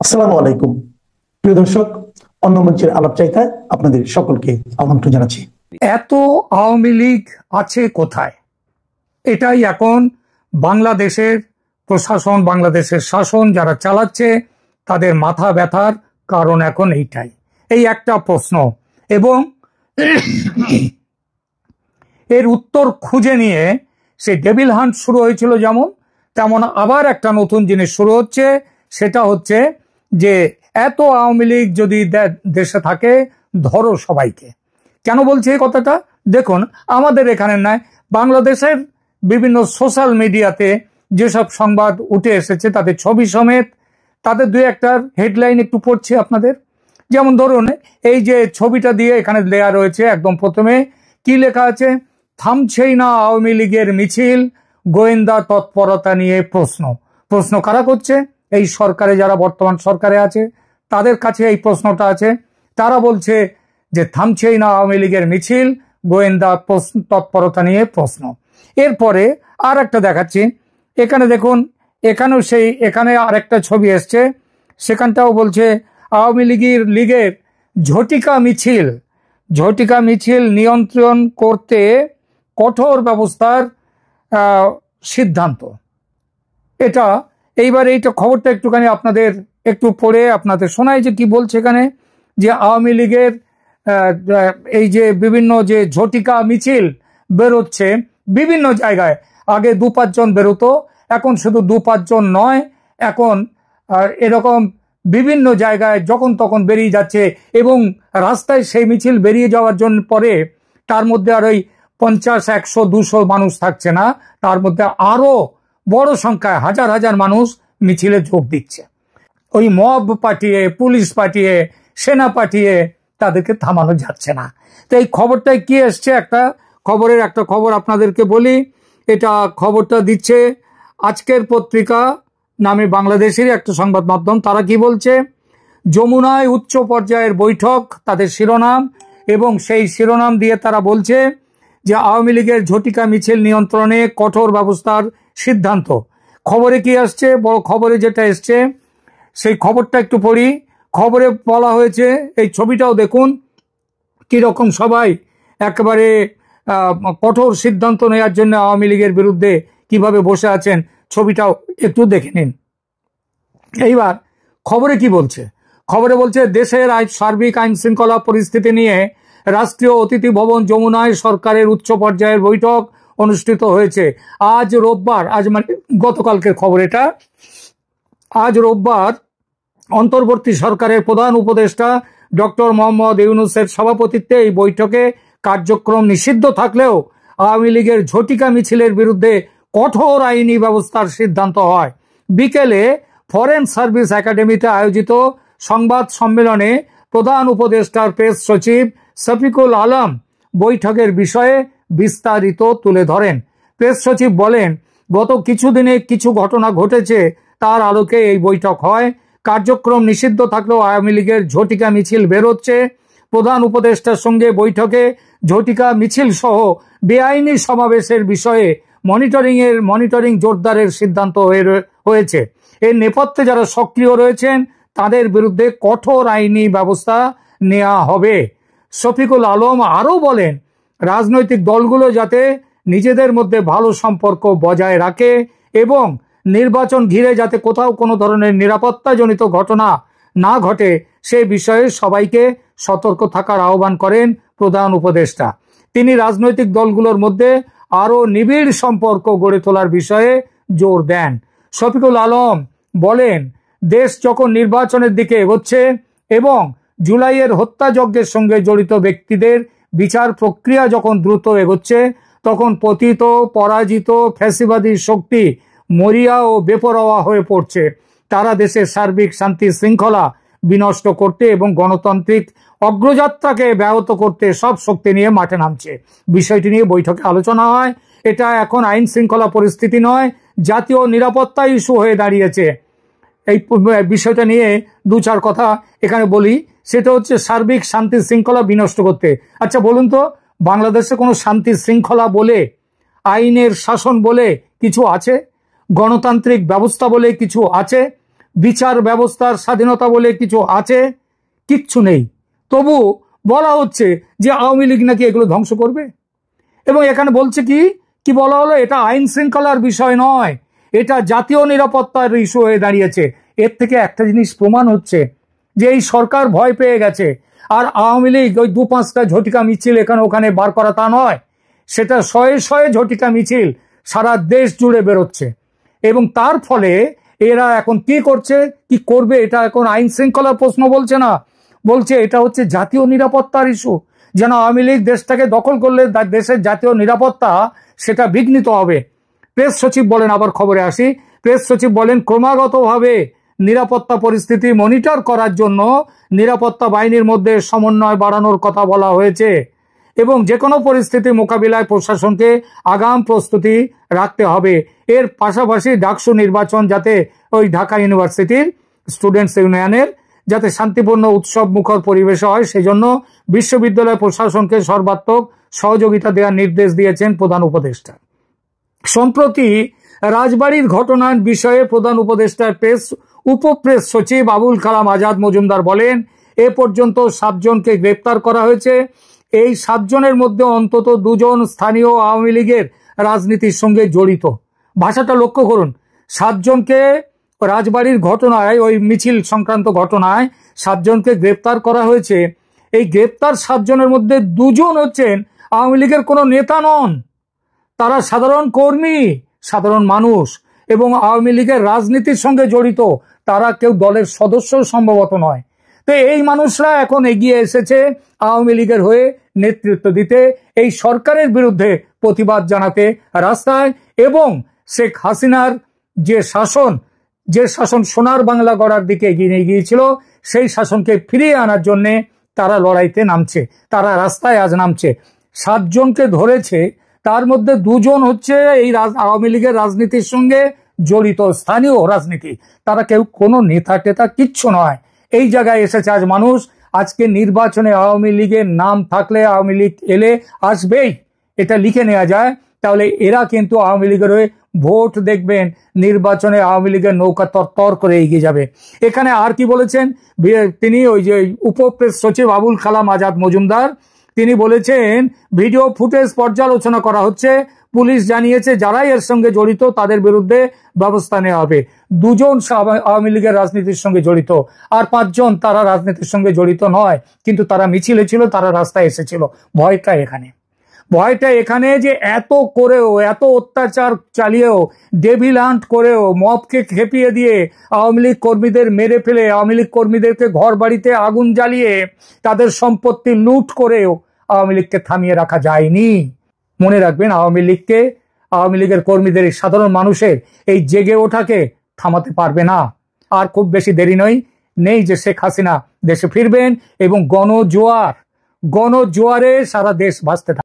আসসালামু আলাইকুম প্রিয় দর্শক, অন্য মঞ্চের আলাপ চাইতায় আপনাদের সকলকে আমন্ত্রণ জানাচ্ছি। এত আওয়ামী লীগ আছে কোথায়? এটাই এখন বাংলাদেশের প্রশাসন, বাংলাদেশের শাসন যারা চালাচ্ছে তাদের মাথা ব্যথার কারণ এখন এইটাই, এই একটা প্রশ্ন। এবং এর উত্তর খুঁজে নিয়ে সে ডেভিল হান্ট শুরু হয়েছিল যেমন, তেমন আবার একটা নতুন জিনিস শুরু হচ্ছে। সেটা হচ্ছে যে এত আওয়ামী লীগ যদি দেশে থাকে, ধরো সবাইকে। কেন বলছি এই কথাটা? দেখুন, আমাদের এখানে নয়, বাংলাদেশের বিভিন্ন সোশ্যাল মিডিয়াতে যেসব সংবাদ উঠে এসেছে তাদের ছবি সমেত, তাদের দুই একটার হেডলাইন একটু পড়ছি আপনাদের। যেমন ধরুন, এই যে ছবিটা দিয়ে এখানে দেয়া রয়েছে, একদম প্রথমে কি লেখা আছে? থামছেই না আওয়ামী লীগের মিছিল, গোয়েন্দা তৎপরতা নিয়ে প্রশ্ন। প্রশ্ন কারা করছে? এই সরকারে, যারা বর্তমান সরকারে আছে তাদের কাছে এই প্রশ্নটা আছে। তারা বলছে যে থামছেই না আওয়ামী লীগের মিছিল, গোয়েন্দা তৎপরতা নিয়ে প্রশ্ন। এরপরে আর একটা দেখাচ্ছি, এখানে দেখুন, এখানে আরেকটা ছবি এসছে, সেখানটাও বলছে আওয়ামী লীগের ঝটিকা মিছিল নিয়ন্ত্রণ করতে কঠোর ব্যবস্থার সিদ্ধান্ত। এইটা খবরটা একটুখানি আপনাদের একটু পড়ে আপনাদের শোনাই যে কি বলছে এখানে। যে আওয়ামী লীগের এই যে বিভিন্ন যে ঝটিকা মিছিল বেরোচ্ছে বিভিন্ন জায়গায়, আগে 2-5 জন বেরোতো, এখন শুধু 2-5 জন নয়, এখন এরকম বিভিন্ন জায়গায় যখন তখন বেরিয়ে যাচ্ছে। এবং রাস্তায় সেই মিছিল বেরিয়ে যাওয়ার জন্য পরে তার মধ্যে আর ওই 50, 100, 200 মানুষ থাকছে না, তার মধ্যে আরো বড় সংখ্যায় হাজার হাজার মানুষ মিছিলে যোগ দিচ্ছে। ওই মব পাঠিয়ে, পুলিশ পাঠিয়ে, সেনা পাঠিয়ে তাদেরকে থামানো যাচ্ছে না। তো এই খবরটায় কি এসছে, একটা খবর আপনাদেরকে বলি। এটা খবরটা দিচ্ছে আজকের পত্রিকা নামে বাংলাদেশের একটা সংবাদ মাধ্যম। তারা কি বলছে? যমুনায় উচ্চ পর্যায়ের বৈঠক, তাদের শিরোনাম। এবং সেই শিরোনাম দিয়ে তারা বলছে যে আওয়ামী লীগের ঝটিকা মিছিল নিয়ন্ত্রণে কঠোর ব্যবস্থার সিদ্ধান্ত। খবরে কি আসছে? বড় খবরে যেটা এসছে সেই খবরটা একটু পড়ি। খবরে বলা হয়েছে, এই ছবিটাও দেখুন কিরকম সবাই একেবারে কঠোর সিদ্ধান্ত নেওয়ার জন্য আওয়ামী লীগের বিরুদ্ধে কিভাবে বসে আছেন, ছবিটাও একটু দেখে নিন। এইবার খবরে কি বলছে? খবরে বলছে দেশের সার্বিক আইন শৃঙ্খলা পরিস্থিতি নিয়ে রাষ্ট্রীয় অতিথি ভবন যমুনায় সরকারের উচ্চ পর্যায়ের বৈঠক অনুষ্ঠিত হয়েছে আজ রোববার। আজ মানে গতকালকের খবর এটা। আজ রোববার অন্তর্বর্তী সরকারের প্রধান উপদেষ্টা ডক্টর মোহাম্মদ ইউনূসের সভাপতিত্বে এই বৈঠকে কার্যক্রম নিষিদ্ধ থাকলেও আওয়ামী লীগের ঝটিকা মিছিলের বিরুদ্ধে কঠোর আইনি ব্যবস্থার সিদ্ধান্ত হয়। বিকেলে ফরেন সার্ভিস একাডেমিতে আয়োজিত সংবাদ সম্মেলনে প্রধান উপদেষ্টার প্রেস সচিব শফিকুল আলম বৈঠকের বিষয়ে বিস্তারিত তুলে ধরেন। প্রেস সচিব বলেন, গত কিছুদিনে কিছু ঘটনা ঘটেছে, তার আলোকে এই বৈঠক হয়। কার্যক্রম নিষিদ্ধ থাকলেও আওয়ামী লীগের ঝটিকা মিছিল বেরোচ্ছে। প্রধান উপদেষ্টার সঙ্গে বৈঠকে ঝটিকা মিছিল সহ বেআইনি সমাবেশের বিষয়ে মনিটরিং জোরদারের সিদ্ধান্ত হয়েছে। এর নেপথ্যে যারা সক্রিয় রয়েছেন তাদের বিরুদ্ধে কঠোর আইনি ব্যবস্থা নেওয়া হবে। শফিকুল আলম আরও বলেন, রাজনৈতিক দলগুলো যাতে নিজেদের মধ্যে ভালো সম্পর্ক বজায় রাখে এবং নির্বাচন ঘিরে যাতে কোথাও কোনো ধরনের নিরাপত্তাজনিত ঘটনা না ঘটে সে বিষয়ে সবাইকে সতর্ক থাকার আহ্বান করেন প্রধান উপদেষ্টা। তিনি রাজনৈতিক দলগুলোর মধ্যে আরো নিবিড় সম্পর্ক গড়ে তোলার বিষয়ে জোর দেন। শফিকুল আলম বলেন, দেশ যখন নির্বাচনের দিকে এগোচ্ছে এবং জুলাইয়ের হত্যাযজ্ঞের সঙ্গে জড়িত ব্যক্তিদের বিচার প্রক্রিয়া যখন দ্রুত এগোচ্ছে, তখন পতিত পরাজিত ফ্যাসিবাদী শক্তি মরিয়া ও বেপরোয়া হয়ে পড়ছে। তারা দেশের সার্বিক শান্তি শৃঙ্খলা বিনষ্ট করতে এবং গণতান্ত্রিক অগ্রযাত্রাকে ব্যাহত করতে সব শক্তি নিয়ে মাঠে নামছে। বিষয়টি নিয়ে বৈঠকে আলোচনা হয়। এটা এখন আইন শৃঙ্খলা পরিস্থিতি নয়, জাতীয় নিরাপত্তা ইস্যু হয়ে দাঁড়িয়েছে। এই বিষয়টা নিয়ে 2-4 কথা এখানে বলি। সেটা হচ্ছে সার্বিক শান্তি শৃঙ্খলা বিনষ্ট করতে। আচ্ছা বলুন তো, বাংলাদেশে কোনো শান্তি শৃঙ্খলা বলে, আইনের শাসন বলে কিছু আছে? গণতান্ত্রিক ব্যবস্থা বলে কিছু আছে? বিচার ব্যবস্থার স্বাধীনতা বলে কিছু আছে? কিচ্ছু নেই। তবু বলা হচ্ছে যে আওয়ামী লীগ নাকি এগুলো ধ্বংস করবে। এবং এখানে বলছে কি কি বলা হলো, এটা আইন শৃঙ্খলার বিষয় নয়, এটা জাতীয় নিরাপত্তার ইস্যু হয়ে দাঁড়িয়েছে। এর থেকে একটা জিনিস প্রমাণ হচ্ছে যে এই সরকার ভয় পেয়ে গেছে। আর আওয়ামী লীগ ওই 2-5টা ঝটিকা মিছিল এখানে ওখানে বার করা তা নয়, সেটা শয়ে শয়ে ঝটিকা মিছিল সারা দেশ জুড়ে বেরোচ্ছে। এবং তার ফলে এরা এখন কি করছে, কি করবে, এটা এখন আইন শৃঙ্খলার প্রশ্ন বলছে না, বলছে এটা হচ্ছে জাতীয় নিরাপত্তার ইস্যু। যেন আওয়ামী লীগ দেশটাকে দখল করলে দেশের জাতীয় নিরাপত্তা সেটা বিঘ্নিত হবে। প্রেস সচিব বলেন, আবার খবরে আসি, প্রেস সচিব বলেন ক্রমাগতভাবে নিরাপত্তা পরিস্থিতি মনিটর করার জন্য নিরাপত্তা বাহিনীর মধ্যে সমন্বয় বাড়ানোর কথা বলা হয়েছে এবং যে কোনো পরিস্থিতি মোকাবিলায় প্রশাসনকে আগাম প্রস্তুতি রাখতে হবে। এর পাশাপাশি ডাকসু নির্বাচন যাতে ওই ঢাকা ইউনিভার্সিটির স্টুডেন্টস ইউনিয়নের যাতে শান্তিপূর্ণ উৎসব মুখর পরিবেশ হয়, সেজন্য বিশ্ববিদ্যালয় প্রশাসনকে সর্বাত্মক সহযোগিতা দেওয়ার নির্দেশ দিয়েছেন প্রধান উপদেষ্টা। সম্প্রতি রাজবাড়ির ঘটনার বিষয়ে প্রধান উপদেষ্টার উপপ্রেস সচিব আবুল কালাম আজাদ মজুমদার বলেন, এ পর্যন্ত 7 জনকে গ্রেপ্তার করা হয়েছে। এই 7 জনের মধ্যে অন্তত 2 জন স্থানীয় আওয়ামী লীগের রাজনীতির সঙ্গে জড়িত। ভাষাটা লক্ষ্য করুন, 7 জনকে রাজবাড়ির ঘটনায়, ওই মিছিল সংক্রান্ত ঘটনায় 7 জনকে গ্রেপ্তার করা হয়েছে। এই গ্রেপ্তার 7 জনের মধ্যে 2 জন হচ্ছেন আওয়ামী লীগের কোনো নেতা নন, তারা সাধারণ কর্মী, সাধারণ মানুষ এবং আওয়ামী লীগের রাজনীতির সঙ্গে জড়িত, তারা কেউ দলের সদস্য সম্ভবত নয়। তো এই মানুষরা এখন এগিয়ে এসেছে আওয়ামী লীগের হয়ে নেতৃত্ব দিতে, এই সরকারের বিরুদ্ধে প্রতিবাদ জানাতে রাস্তায়, এবং শেখ হাসিনার যে শাসন সোনার বাংলা গড়ার দিকে এগিয়ে নিয়ে গিয়েছিল, সেই শাসনকে ফিরিয়ে আনার জন্য তারা লড়াইতে নামছে, তারা রাস্তায় আজ নামছে। 7 জনকে ধরেছে, তার মধ্যে 2 জন হচ্ছে এই আওয়ামী লীগের রাজনীতির সঙ্গে জড়িত, স্থানীয় রাজনীতি, তারা কেউ কোনো নেতা টেতা কিচ্ছু নয়। এই জায়গায় এসেছে আজ মানুষ। আজকে নির্বাচনে আওয়ামী লীগের নাম থাকলে, আওয়ামী লীগ এলে আসবেই, এটা লিখে নেওয়া যায়, তাহলে এরা কিন্তু আওয়ামী লীগের হয়ে ভোট দেখবেন, নির্বাচনে আওয়ামী লীগের নৌকা তর করে এগিয়ে যাবে। এখানে আর কি বলেছেন তিনি, ওই যে উপপ্রেস সচিব আবুল কালাম আজাদ মজুমদার, তিনি বলেছেন ভিডিও ফুটেজ পর্যালোচনা করা হচ্ছে, পুলিশ জানিয়েছে যারাই এর সঙ্গে জড়িত তাদের বিরুদ্ধে ব্যবস্থা নেওয়া হবে। 2 জন আওয়ামী লীগের রাজনীতির সঙ্গে জড়িত, আর 5 জন তারা রাজনীতির সঙ্গে জড়িত নয়, কিন্তু তারা মিছিলে ছিল, তারা রাস্তায় এসেছিল। ভয়টা এখানে যে এত করেও, এত অত্যাচার চালিয়েও, ডেভিল হান্ট করেও, মবকে খেপিয়ে দিয়ে, আওয়ামী লীগ কর্মীদের মেরে ফেলে, আওয়ামী লীগ কর্মীদেরকে ঘর বাড়িতে আগুন জ্বালিয়ে তাদের সম্পত্তি লুট করেও আওয়ামী লীগকে থামিয়ে রাখা যায়নি। মনে রাখবেন, আওয়ামী লীগের কর্মীদের, সাধারণ মানুষের এই জেগে ওঠাকে থামাতে পারবে না। আর খুব বেশি দেরি নেই যে শেখ হাসিনা দেশে ফিরবেন এবং গণজোয়ারে সারা দেশ ভাসতে থাকবে।